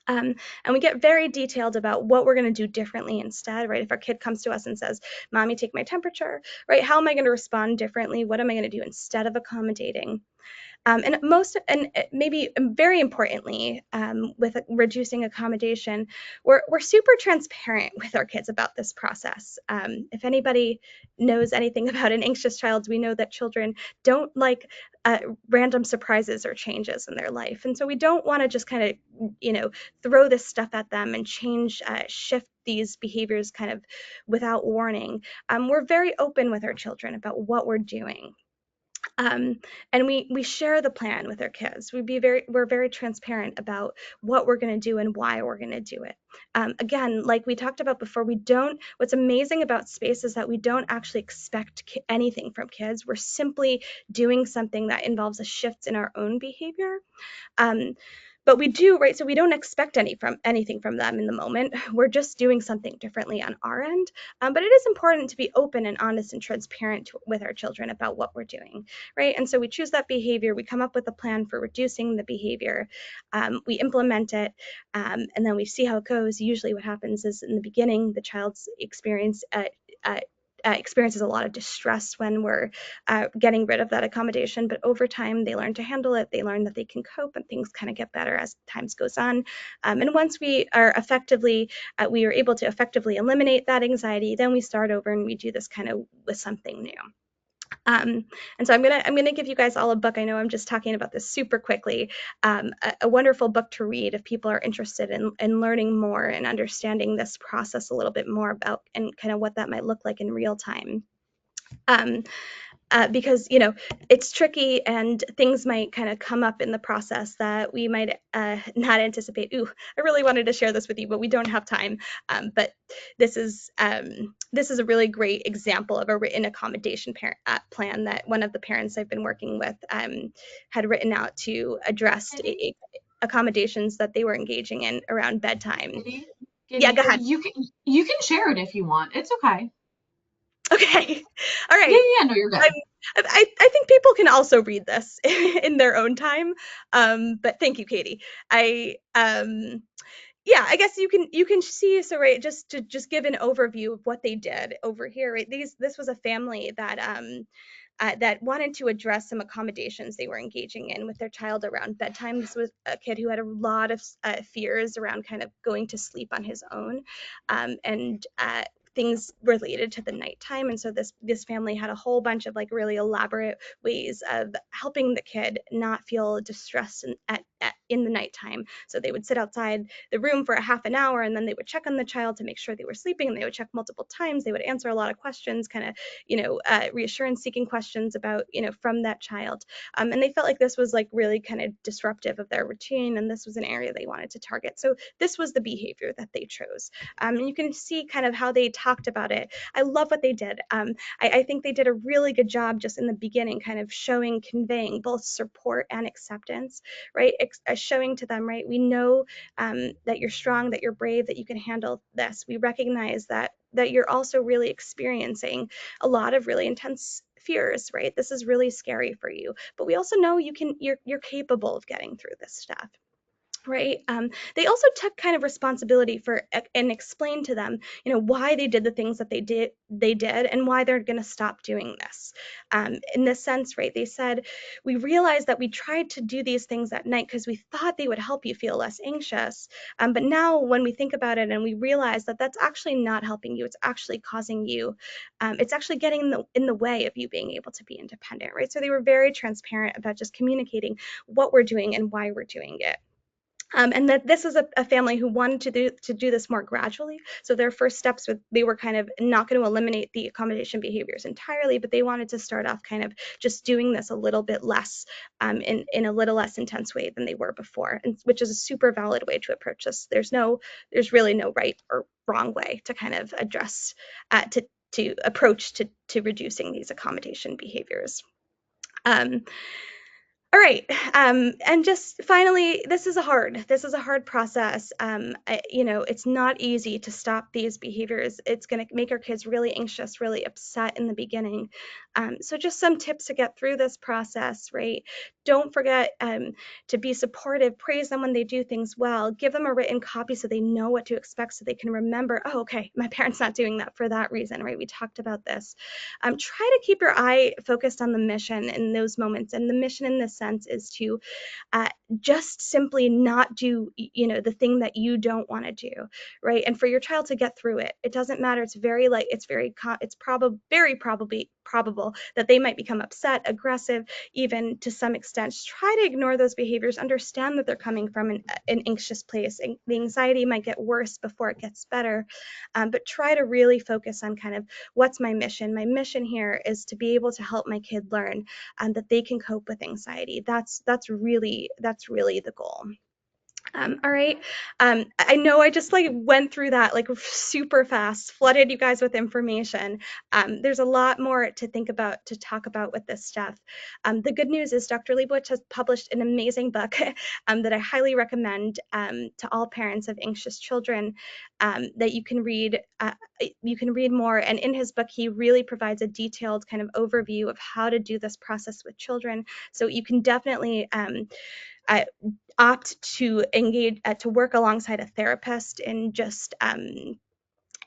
And we get very detailed about what we're going to do differently instead, right? If our kid comes to us and says, Mommy, take my temperature, right? How am I going to respond differently? What am I going to do instead of accommodating? And maybe very importantly, with reducing accommodation, we're super transparent with our kids about this process. If anybody knows anything about an anxious child, we know that children don't like random surprises or changes in their life. And so we don't want to just kind of, throw this stuff at them and shift these behaviors kind of without warning. We're very open with our children about what we're doing. And we share the plan with our kids. We're very transparent about what we're going to do and why we're going to do it. Again, like we talked about before, what's amazing about space is that we don't actually expect anything from kids. We're simply doing something that involves a shift in our own behavior. But we do, right? So we don't expect anything from them in the moment. We're just doing something differently on our end. But it is important to be open and honest and transparent with our children about what we're doing, right? And so we choose that behavior. We come up with a plan for reducing the behavior. We implement it, and then we see how it goes. Usually what happens is in the beginning, the child's experience experiences a lot of distress when we're getting rid of that accommodation. But over time, they learn to handle it. They learn that they can cope, and things kind of get better as times goes on. And once we are able to effectively eliminate that anxiety, then we start over and we do this kind of with something new. And so I'm gonna give you guys all a book. I know I'm just talking about this super quickly. A wonderful book to read if people are interested in learning more and understanding this process a little bit more about and kind of what that might look like in real time. Um, because it's tricky and things might kind of come up in the process that we might not anticipate. Ooh, I really wanted to share this with you, but we don't have time. But this is a really great example of a written accommodation plan that one of the parents I've been working with had written out to address accommodations that they were engaging in around bedtime.
Gitty,
Yeah, go
Gitty,
ahead.
you can share it if you want. It's okay.
Okay. All
Yeah,
right.
yeah, no, you're
I'm,
good.
I think people can also read this in their own time. But thank you, Katie. Yeah, I guess you can see, so right, just to just give an overview of what they did over here, right? This was a family that wanted to address some accommodations they were engaging in with their child around bedtime. This was a kid who had a lot of fears around kind of going to sleep on his own, and things related to the nighttime. And so this family had a whole bunch of like really elaborate ways of helping the kid not feel distressed in the nighttime. So they would sit outside the room for a half an hour, and then they would check on the child to make sure they were sleeping, and they would check multiple times. They would answer a lot of questions, kind of reassurance seeking questions about from that child. And they felt like this was like really kind of disruptive of their routine, and this was an area they wanted to target. So this was the behavior that they chose. And you can see kind of how they talked about it. I love what they did. I think they did a really good job just in the beginning, kind of conveying both support and acceptance, right? Showing to them, right, we know that you're strong, that you're brave, that you can handle this. We recognize that you're also really experiencing a lot of really intense fears, right? This is really scary for you, but we also know you're capable of getting through this stuff. Right. They also took kind of responsibility for and explained to them, why they did the things that they did and why they're going to stop doing this. In this sense, right? They said, we realized that we tried to do these things at night because we thought they would help you feel less anxious. But now when we think about it and we realize that that's actually not helping you, it's actually causing you, it's actually getting in the way of you being able to be independent, right? So they were very transparent about just communicating what we're doing and why we're doing it. And that this is a family who wanted to do this more gradually. So their first steps they were kind of not going to eliminate the accommodation behaviors entirely, but they wanted to start off kind of just doing this a little bit less, in a little less intense way than they were before, and which is a super valid way to approach this. There's really no right or wrong way to kind of address to approach to reducing these accommodation behaviors. Um, all right. And just finally, this is a hard process. It's not easy to stop these behaviors. It's going to make our kids really anxious, really upset in the beginning. So just some tips to get through this process, right? Don't forget to be supportive, praise them when they do things well, give them a written copy so they know what to expect, so they can remember, oh, okay, my parent's not doing that for that reason, right? We talked about this. Try to keep your eye focused on the mission in those moments. And the mission in this sense is to just simply not do the thing that you don't want to do, right? And for your child to get through it, it doesn't matter. It's probable that they might become upset, aggressive, even to some extent. Just try to ignore those behaviors, understand that they're coming from an anxious place, and the anxiety might get worse before it gets better. But try to really focus on kind of, what's my mission? My mission here is to be able to help my kid learn that they can cope with anxiety. That's really the goal. All right. I know I just like went through that like super fast, flooded you guys with information. There's a lot more to think about, to talk about with this stuff. The good news is Dr. Leibowitz has published an amazing book that I highly recommend to all parents of anxious children, that you can read. You can read more. And in his book, he really provides a detailed kind of overview of how to do this process with children. So you can definitely uh, opt to engage to work alongside a therapist and just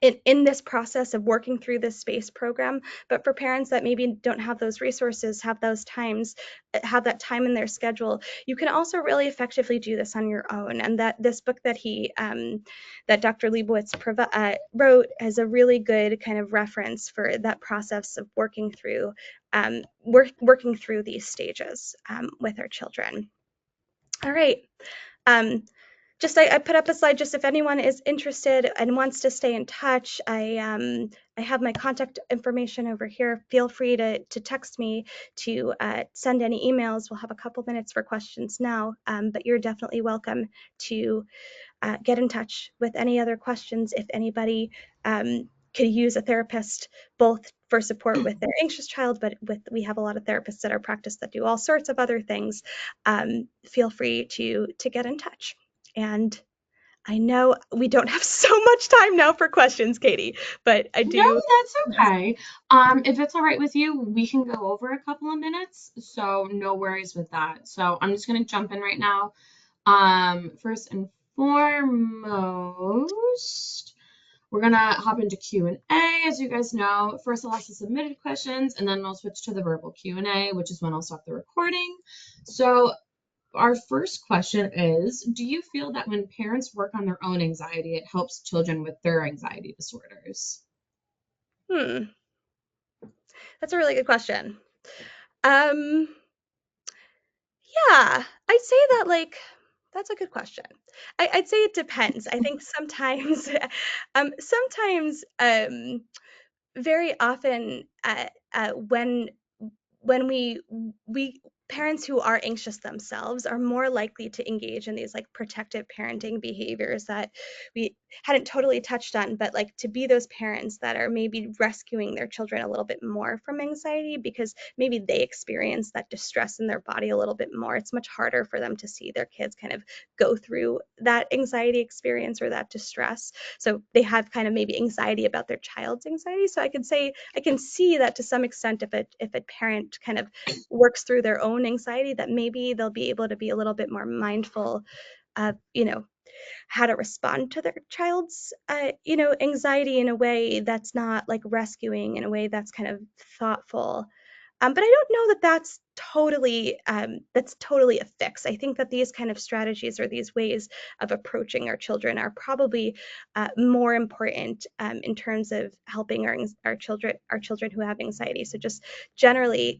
in this process of working through this space program. But for parents that maybe don't have those resources, have those times, have that time in their schedule, you can also really effectively do this on your own. And that this book that that Dr. Leibowitz wrote is a really good kind of reference for that process of working through working through these stages with our children. All right. Um, I put up a slide just if anyone is interested and wants to stay in touch. I have my contact information over here. Feel free to text me, to send any emails. We'll have a couple minutes for questions now, but you're definitely welcome to get in touch with any other questions if anybody could use a therapist, both for support with their anxious child, but we have a lot of therapists at our practice that do all sorts of other things. Feel free to get in touch. And I know we don't have so much time now for questions, Katie, but I
No,
do.
that's okay. If it's all right with you, we can go over a couple of minutes, so no worries with that. So I'm just gonna jump in right now. First and foremost, we're gonna hop into Q&A. As you guys know, first I'll ask the submitted questions, and then we'll switch to the verbal Q&A, which is when I'll stop the recording. So our first question is, do you feel that when parents work on their own anxiety, it helps children with their anxiety disorders?
Hmm, that's a really good question. Um, yeah, I'd say that that's a good question. I'd say it depends. I think sometimes, sometimes, very often, when we parents who are anxious themselves are more likely to engage in these like protective parenting behaviors that we hadn't totally touched on, but like to be those parents that are maybe rescuing their children a little bit more from anxiety because maybe they experience that distress in their body a little bit more. It's much harder for them to see their kids kind of go through that anxiety experience or that distress, so they have kind of maybe anxiety about their child's anxiety. So I could say I can see that to some extent if a parent kind of works through their own anxiety, that maybe they'll be able to be a little bit more mindful of, how to respond to their child's, anxiety in a way that's not like rescuing, in a way that's kind of thoughtful. But I don't know that that's totally a fix. I think that these kind of strategies or these ways of approaching our children are probably more important in terms of helping our children who have anxiety. So just generally,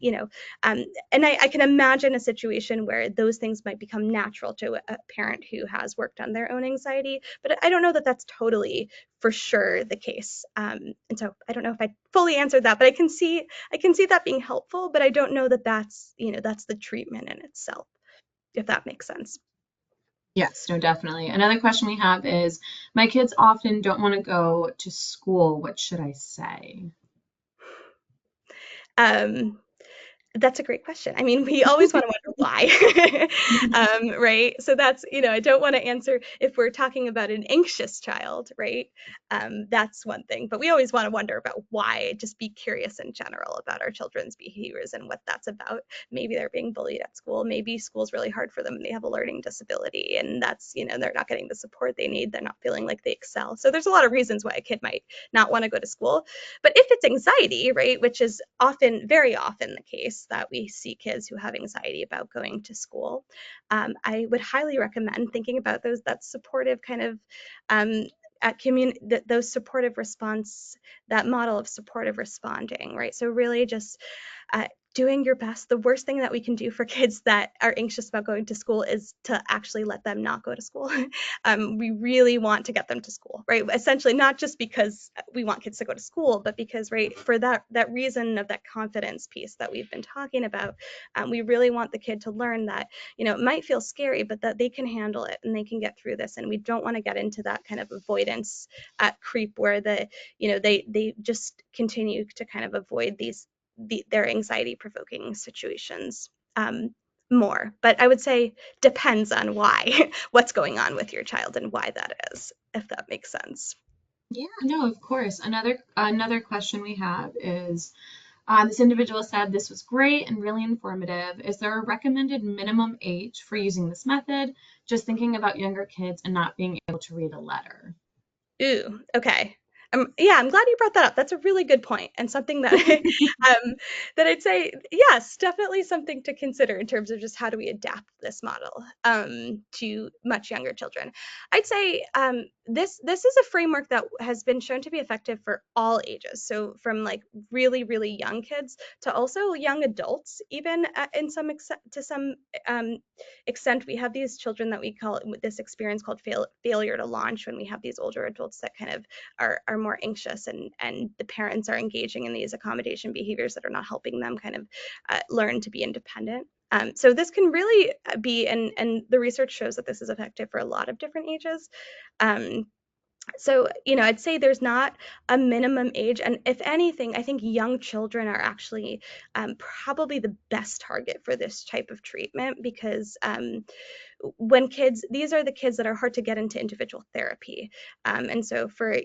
and I can imagine a situation where those things might become natural to a parent who has worked on their own anxiety, but I don't know that that's totally for sure the case. And so I don't know if I fully answered that, but I can see that being helpful, but I don't know that that's the treatment in itself, if that makes sense.
Yes, no, definitely. Another question we have is, my kids often don't want to go to school. What should I say?
Um, That's a great question. I mean, we always want to wonder why, right? So that's, I don't want to answer if we're talking about an anxious child, right? That's one thing, but we always want to wonder about why, just be curious in general about our children's behaviors and what that's about. Maybe they're being bullied at school. Maybe school's really hard for them and they have a learning disability and that's, they're not getting the support they need. They're not feeling like they excel. So there's a lot of reasons why a kid might not want to go to school. But if it's anxiety, right, which is very often the case that we see kids who have anxiety about going to school, I would highly recommend thinking about that supportive kind of those supportive response, that model of supportive responding, right? So really just uh, doing your best. The worst thing that we can do for kids that are anxious about going to school is to actually let them not go to school. We really want to get them to school, right? Essentially, not just because we want kids to go to school, but because, right, for that reason of that confidence piece that we've been talking about, we really want the kid to learn that, it might feel scary, but that they can handle it and they can get through this. And we don't want to get into that kind of avoidance creep where they just continue to kind of avoid their anxiety provoking situations more. But I would say depends on why, what's going on with your child and why that is, if that makes sense.
Yeah, no, of course. Another question we have is, this individual said this was great and really informative. Is there a recommended minimum age for using this method? Just thinking about younger kids and not being able to read a letter.
Ooh, okay. Yeah, I'm glad you brought that up. That's a really good point, and something that that I'd say, yes, definitely something to consider in terms of just how do we adapt this model to much younger children. I'd say this is a framework that has been shown to be effective for all ages. So from like really really young kids to also young adults, even in some to some um, extent. We have these children that we call this experience called failure to launch, when we have these older adults that kind of are more anxious, and the parents are engaging in these accommodation behaviors that are not helping them kind of learn to be independent. So this can really be, and the research shows that this is effective for a lot of different ages. Um, so, I'd say there's not a minimum age. And if anything, I think young children are actually probably the best target for this type of treatment, because when kids, these are the kids that are hard to get into individual therapy. And so for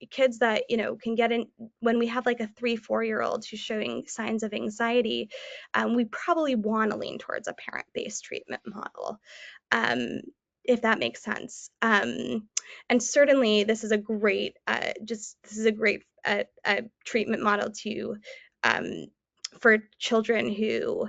kids that, can get in, when we have like a 3-4 year old who's showing signs of anxiety, we probably want to lean towards a parent-based treatment model. Um, if that makes sense. And certainly this is a great, treatment model to, um, for children who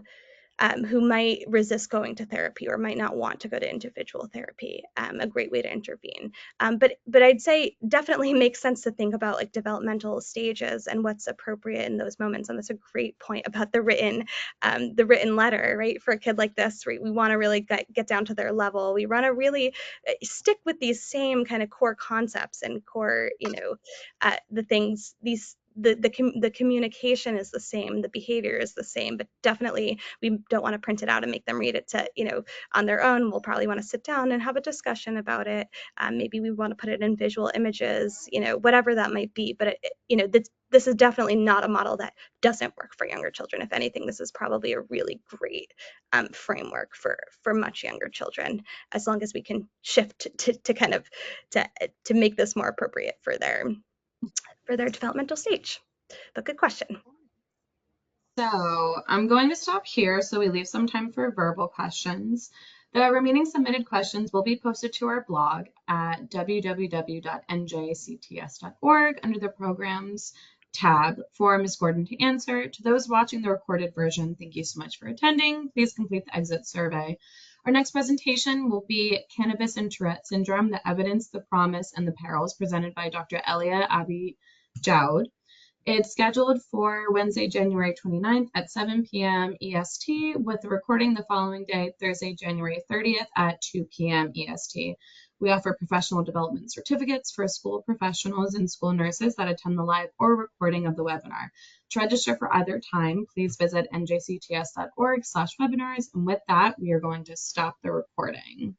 might resist going to therapy or might not want to go to individual therapy. A great way to intervene. But I'd say definitely makes sense to think about like developmental stages and what's appropriate in those moments. And that's a great point about the written letter, right? For a kid like this, right, we want to really get down to their level. We want to really stick with these same kind of core concepts and core, the things, the communication is the same, the behavior is the same, but definitely we don't want to print it out and make them read it to, on their own. We'll probably want to sit down and have a discussion about it. Maybe we want to put it in visual images, whatever that might be. But this is definitely not a model that doesn't work for younger children. If anything, this is probably a really great framework for much younger children, as long as we can shift to kind of to make this more appropriate for their developmental stage. But good question.
So I'm going to stop here so we leave some time for verbal questions. The remaining submitted questions will be posted to our blog at www.njcts.org under the Programs tab for Ms. Gordon to answer. To those watching the recorded version, thank you so much for attending. Please complete the exit survey. Our next presentation will be Cannabis and Tourette Syndrome, the Evidence, the Promise, and the Perils, presented by Dr. Elia Abi Joud. It's scheduled for Wednesday, January 29th at 7 p.m. EST, with the recording the following day, Thursday, January 30th at 2 p.m. EST. We offer professional development certificates for school professionals and school nurses that attend the live or recording of the webinar. To register for either time, please visit njcts.org/webinars. And with that, we are going to stop the recording.